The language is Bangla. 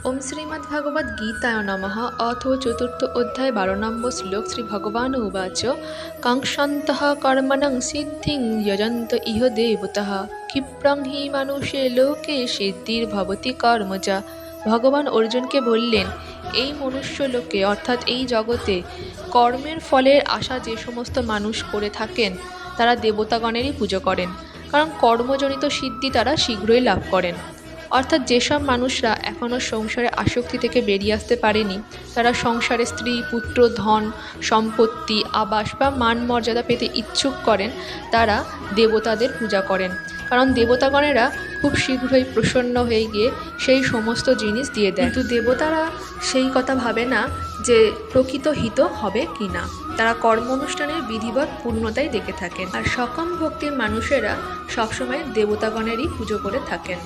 ओम श्रीमद्भगवद्गीताय नमः। अथ चतुर्थ अध्याय 12 নম্বর শ্লোক। শ্রী ভগবান উবাচ কাঙ্ক্ষন্তঃ কর্মণং সিদ্ধিং যজন্ত ইহ দেবতঃ ক্ষিপ্রং হি মানুষে লোকে সিদ্ধির্ভবতি কর্মজা। ভগবান অর্জুনকে বললেন, এই মনুষ্য লোকে অর্থাৎ এই জগতে কর্মের ফলের আশা যে সমস্ত মানুষ করে থাকেন তারা দেবতাগণেরই পুজো করেন, কারণ কর্মজনিত সিদ্ধি তারা শীঘ্রই লাভ করেন। অর্থাৎ যেসব মানুষরা এখনও সংসারে আসক্তি থেকে বেরিয়ে আসতে পারেনি, তারা সংসারে স্ত্রী, পুত্র, ধন, সম্পত্তি, আবাস বা মান মর্যাদা পেতে ইচ্ছুক করেন, তারা দেবতাদের পূজা করেন, কারণ দেবতাগণেরা খুব শীঘ্রই প্রসন্ন হয়ে গিয়ে সেই সমস্ত জিনিস দিয়ে দেয়। কিন্তু দেবতারা সেই কথা ভাবে না যে প্রকৃত হিত হবে কি না। তারা কর্ম অনুষ্ঠানের বিধিবৎ পূর্ণতাই দেখে থাকেন, আর সকম ভক্তির মানুষেরা সবসময় দেবতাগণেরই পুজো করে থাকেন।